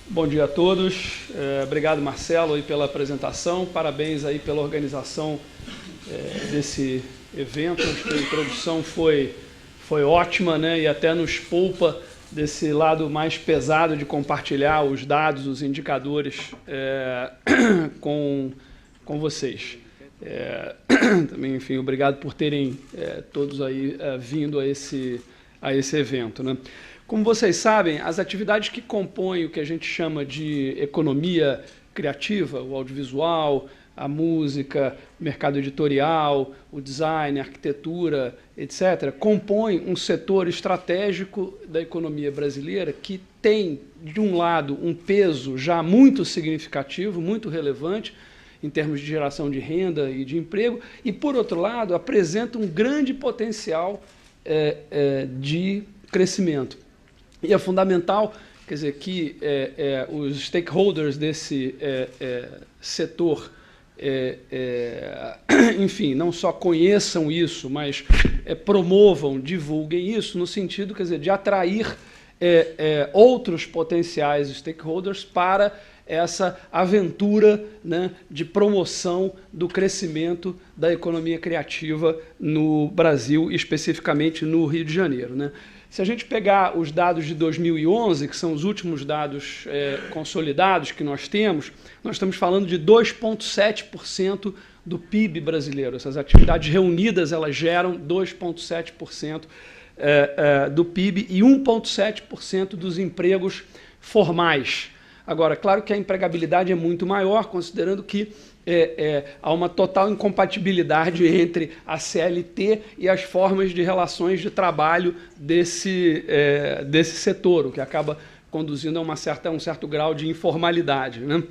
Bom dia a todos. Obrigado, Marcelo, aí pela apresentação. Parabéns aí pela organização desse evento. Acho que a introdução foi ótima, né? E até nos poupa desse lado mais pesado de compartilhar os dados, os indicadores com vocês. Também, enfim, obrigado por terem todos aí vindo a esse evento, né? Como vocês sabem, as atividades que compõem o que a gente chama de economia criativa, o audiovisual, a música, o mercado editorial, o design, a arquitetura, etc., compõem um setor estratégico da economia brasileira que tem, de um lado, um peso já muito significativo, muito relevante, em termos de geração de renda e de emprego, e, por outro lado, apresenta um grande potencial de crescimento. E é fundamental, quer dizer, que os stakeholders desse setor, enfim, não só conheçam isso, mas promovam, divulguem isso, no sentido, quer dizer, de atrair outros potenciais stakeholders para essa aventura, né, de promoção do crescimento da economia criativa no Brasil, especificamente no Rio de Janeiro, né? Se a gente pegar os dados de 2011, que são os últimos dados consolidados que nós estamos falando de 2,7% do PIB brasileiro. Essas atividades reunidas, elas geram 2,7% do PIB e 1,7% dos empregos formais. Agora, claro que a empregabilidade é muito maior, considerando que há uma total incompatibilidade entre a CLT e as formas de relações de trabalho desse setor, o que acaba conduzindo a um certo grau de informalidade, né?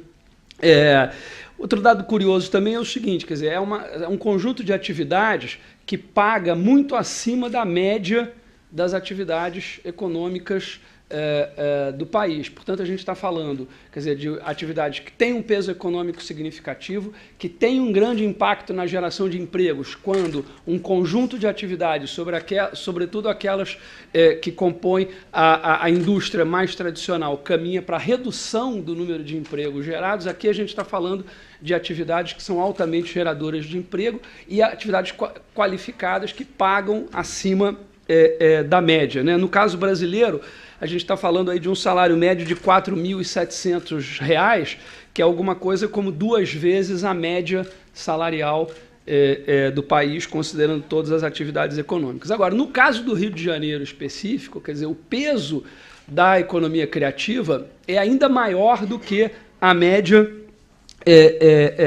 Outro dado curioso também é o seguinte, quer dizer, é um conjunto de atividades que paga muito acima da média das atividades econômicas do país. Portanto, a gente está falando, quer dizer, de atividades que têm um peso econômico significativo, que têm um grande impacto na geração de empregos, quando um conjunto de atividades, sobretudo aquelas que compõem a indústria mais tradicional, caminha para a redução do número de empregos gerados. Aqui a gente está falando de atividades que são altamente geradoras de emprego e atividades qualificadas que pagam acima da média, né? No caso brasileiro, a gente está falando aí de um salário médio de R$ 4.700, que é alguma coisa como 2 vezes a média salarial do país, considerando todas as atividades econômicas. Agora, no caso do Rio de Janeiro específico, quer dizer, o peso da economia criativa é ainda maior do que a média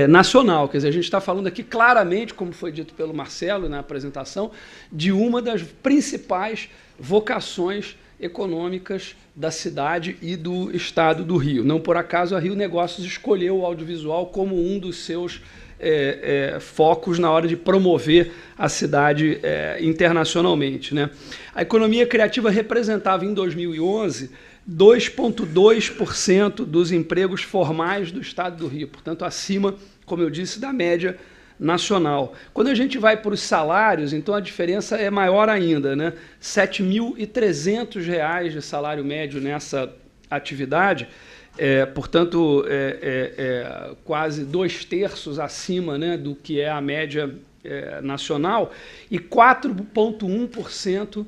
nacional. Quer dizer, a gente está falando aqui claramente, como foi dito pelo Marcelo na apresentação, de uma das principais vocações econômicas da cidade e do estado do Rio. Não por acaso a Rio Negócios escolheu o audiovisual como um dos seus focos na hora de promover a cidade internacionalmente, né? A economia criativa representava em 2011 2,2% dos empregos formais do estado do Rio, portanto acima, como eu disse, da média nacional. Quando a gente vai para os salários, então a diferença é maior ainda, né? R$ 7.300 de salário médio nessa atividade, portanto, quase 2/3 acima, né, do que é a média nacional, e 4,1%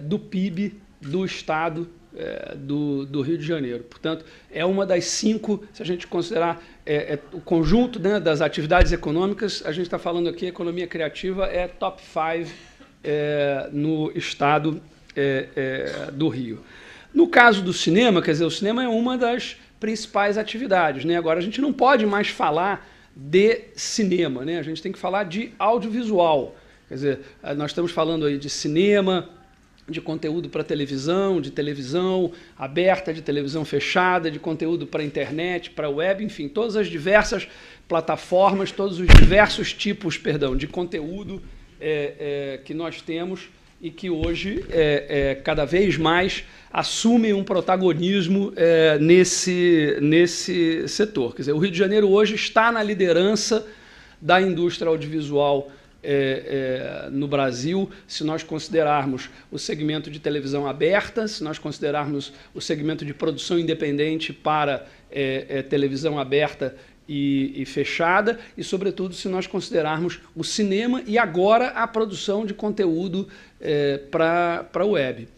do PIB do estado do Rio de Janeiro. Portanto, é uma das 5, se a gente considerar o conjunto, né, das atividades econômicas, a gente está falando aqui, a economia criativa é top 5 no estado do Rio. No caso do cinema, quer dizer, o cinema é uma das principais atividades, né? Agora, a gente não pode mais falar de cinema, né? A gente tem que falar de audiovisual. Quer dizer, nós estamos falando aí de cinema, de conteúdo para televisão, de televisão aberta, de televisão fechada, de conteúdo para internet, para web, enfim, todas as diversas plataformas, todos os diversos tipos, de conteúdo que nós temos e que hoje cada vez mais assumem um protagonismo nesse setor. Quer dizer, o Rio de Janeiro hoje está na liderança da indústria audiovisual no Brasil, se nós considerarmos o segmento de televisão aberta, se nós considerarmos o segmento de produção independente para televisão aberta e fechada, e, sobretudo, se nós considerarmos o cinema e agora a produção de conteúdo para a web.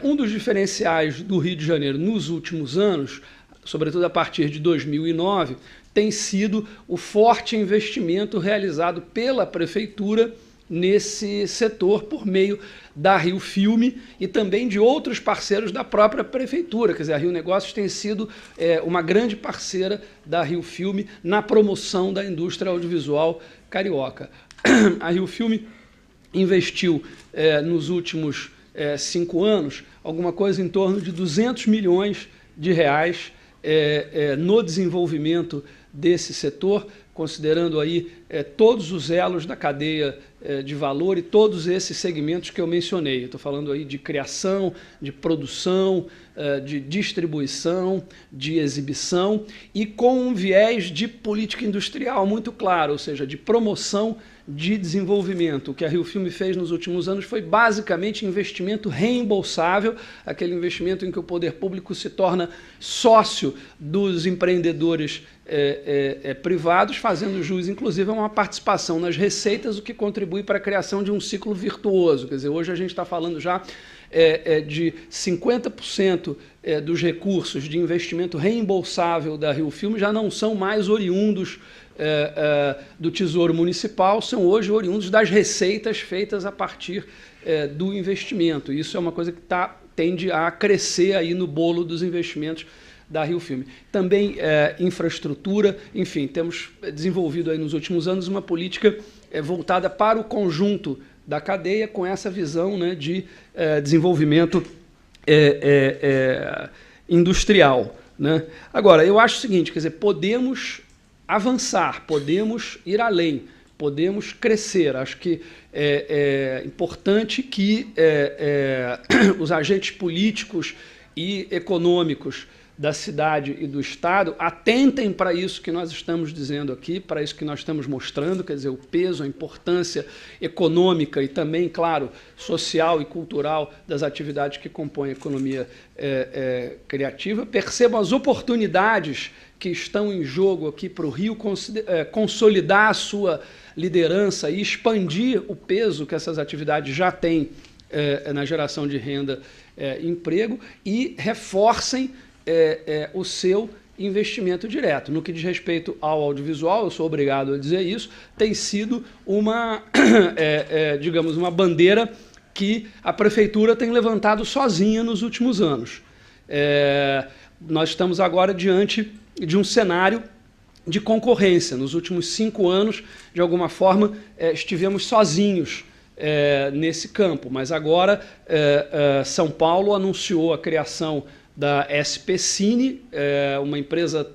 Um dos diferenciais do Rio de Janeiro nos últimos anos, sobretudo a partir de 2009, tem sido o forte investimento realizado pela Prefeitura nesse setor por meio da Rio Filme e também de outros parceiros da própria Prefeitura. Quer dizer, a Rio Negócios tem sido uma grande parceira da Rio Filme na promoção da indústria audiovisual carioca. A Rio Filme investiu nos últimos 5 anos alguma coisa em torno de 200 milhões de reais no desenvolvimento desse setor, considerando aí todos os elos da cadeia de valor e todos esses segmentos que eu mencionei. Estou falando aí de criação, de produção, de distribuição, de exibição e com um viés de política industrial muito claro, ou seja, de promoção de desenvolvimento. O que a Rio Filme fez nos últimos anos foi basicamente investimento reembolsável, aquele investimento em que o poder público se torna sócio dos empreendedores privados, fazendo jus, inclusive, a uma participação nas receitas, o que contribui para a criação de um ciclo virtuoso. Quer dizer, hoje a gente está falando já de 50% dos recursos de investimento reembolsável da Rio Filme já não são mais oriundos do Tesouro Municipal, são hoje oriundos das receitas feitas a partir do investimento. Isso é uma coisa que tende a crescer aí no bolo dos investimentos da Rio Filme. Também infraestrutura, enfim, temos desenvolvido aí nos últimos anos uma política voltada para o conjunto da cadeia com essa visão, né, de desenvolvimento industrial, né? Agora, eu acho o seguinte, quer dizer, podemos avançar, podemos ir além, podemos crescer. Acho que é importante que os agentes políticos e econômicos da cidade e do Estado atentem para isso que nós estamos dizendo aqui, para isso que nós estamos mostrando, quer dizer, o peso, a importância econômica e também, claro, social e cultural das atividades que compõem a economia criativa. Percebam as oportunidades que estão em jogo aqui para o Rio consolidar a sua liderança e expandir o peso que essas atividades já têm na geração de renda e emprego, e reforcem o seu investimento direto. No que diz respeito ao audiovisual, eu sou obrigado a dizer isso, tem sido uma, digamos, uma bandeira que a Prefeitura tem levantado sozinha nos últimos anos. Nós estamos agora diante de um cenário de concorrência. Nos últimos 5 anos, de alguma forma, estivemos sozinhos nesse campo, mas agora São Paulo anunciou a criação da SP Cine, uma empresa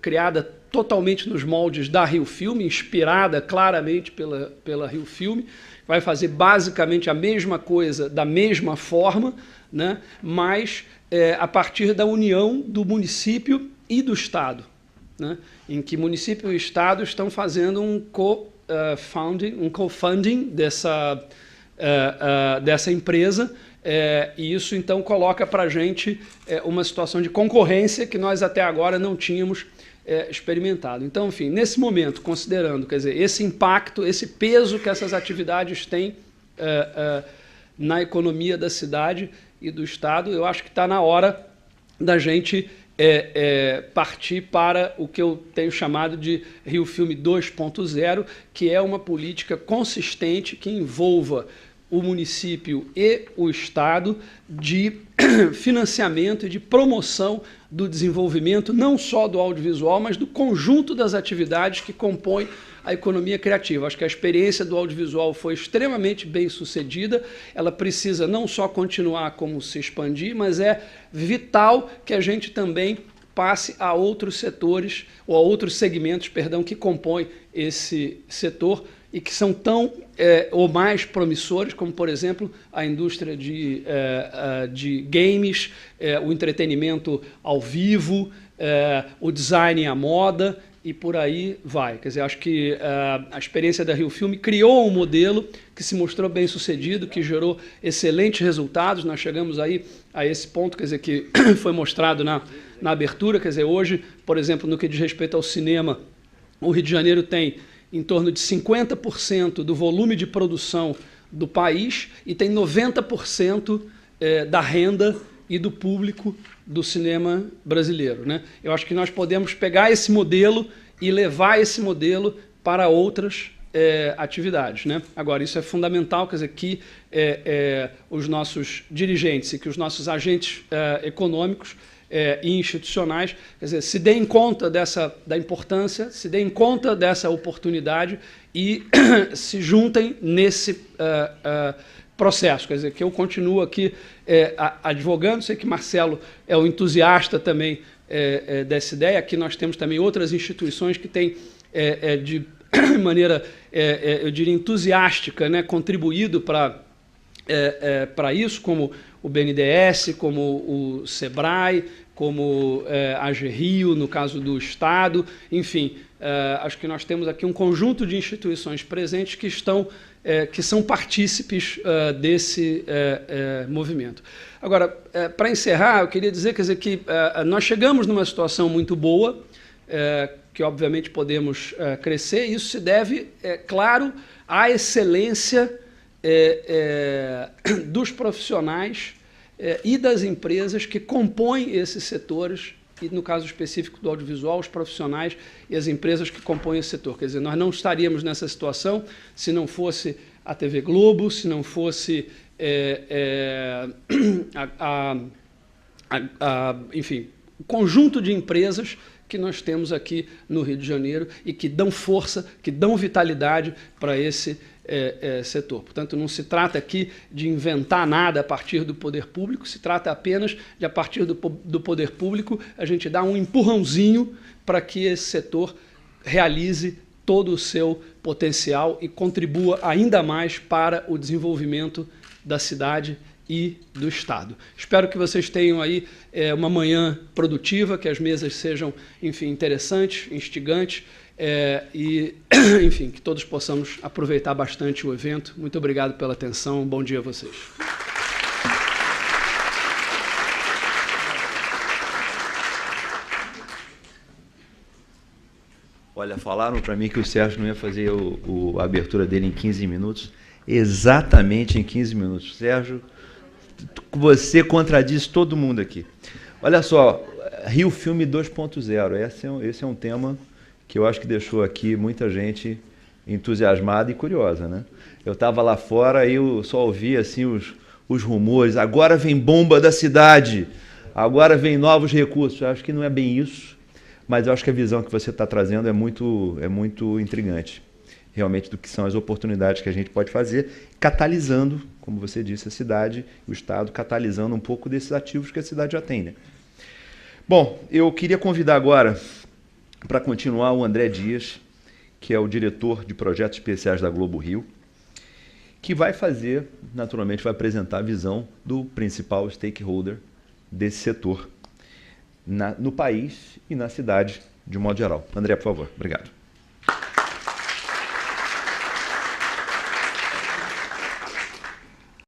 criada totalmente nos moldes da Rio Filme, inspirada claramente pela Rio Filme, vai fazer basicamente a mesma coisa da mesma forma, né, mas a partir da união do município e do Estado, né, em que município e Estado estão fazendo um co-funding dessa empresa. E isso, então, coloca para a gente uma situação de concorrência que nós até agora não tínhamos experimentado. Então, enfim, nesse momento, considerando, quer dizer, esse impacto, esse peso que essas atividades têm na economia da cidade e do Estado, eu acho que está na hora da gente partir para o que eu tenho chamado de Rio Filme 2.0, que é uma política consistente que envolva o município e o Estado de financiamento e de promoção do desenvolvimento, não só do audiovisual, mas do conjunto das atividades que compõem a economia criativa. Acho que a experiência do audiovisual foi extremamente bem sucedida, ela precisa não só continuar como se expandir, mas é vital que a gente também passe a outros setores, ou a outros segmentos, perdão, que compõem esse setor, e que são tão ou mais promissores, como, por exemplo, a indústria de games, o entretenimento ao vivo, o design e a moda e por aí vai. Quer dizer, acho que a experiência da Rio Filme criou um modelo que se mostrou bem sucedido, que gerou excelentes resultados. Nós chegamos aí a esse ponto, quer dizer, que foi mostrado na abertura. Quer dizer, hoje, por exemplo, no que diz respeito ao cinema, o Rio de Janeiro tem em torno de 50% do volume de produção do país e tem 90% da renda e do público do cinema brasileiro, né? Eu acho que nós podemos pegar esse modelo e levar esse modelo para outras atividades, né? Agora, isso é fundamental, quer dizer, que os nossos dirigentes e que os nossos agentes econômicos e institucionais, quer dizer, se deem conta da importância, se deem conta dessa oportunidade e se juntem nesse processo. Quer dizer, que eu continuo aqui advogando, sei que Marcelo é um entusiasta também dessa ideia. Aqui nós temos também outras instituições que têm, de maneira, eu diria, entusiástica, né, contribuído para isso, como o BNDES, como o SEBRAE, como a AGRIO, no caso do Estado, enfim, acho que nós temos aqui um conjunto de instituições presentes que são partícipes desse movimento. Agora, para encerrar, eu queria dizer, quer dizer, que nós chegamos numa situação muito boa, que obviamente podemos crescer, e isso se deve, claro, à excelência dos profissionais e das empresas que compõem esses setores, e no caso específico do audiovisual, os profissionais e as empresas que compõem esse setor. Quer dizer, nós não estaríamos nessa situação se não fosse a TV Globo, se não fosse, enfim, o conjunto de empresas que nós temos aqui no Rio de Janeiro e que dão força, que dão vitalidade para esse setor. Portanto, não se trata aqui de inventar nada a partir do poder público, se trata apenas de, a partir do poder público, a gente dar um empurrãozinho para que esse setor realize todo o seu potencial e contribua ainda mais para o desenvolvimento da cidade e do Estado. Espero que vocês tenham aí uma manhã produtiva, que as mesas sejam, enfim, interessantes, instigantes, e, enfim, que todos possamos aproveitar bastante o evento. Muito obrigado pela atenção. Bom dia a vocês. Olha, falaram para mim que o Sérgio não ia fazer a abertura dele em 15 minutos. Exatamente em 15 minutos. Sérgio, você contradiz todo mundo aqui. Olha só, Rio Filme 2.0. Esse é um tema que eu acho que deixou aqui muita gente entusiasmada e curiosa, né? Eu estava lá fora e eu só ouvia assim, os rumores. Agora vem bomba da cidade, agora vem novos recursos. Eu acho que não é bem isso, mas eu acho que a visão que você está trazendo é muito intrigante, realmente, do que são as oportunidades que a gente pode fazer, catalisando, como você disse, a cidade, o Estado, catalisando um pouco desses ativos que a cidade já tem, né? Bom, eu queria convidar agora, para continuar, o André Dias, que é o diretor de projetos especiais da Globo Rio, que vai fazer, naturalmente, vai apresentar a visão do principal stakeholder desse setor no país e na cidade, de um modo geral. André, por favor. Obrigado.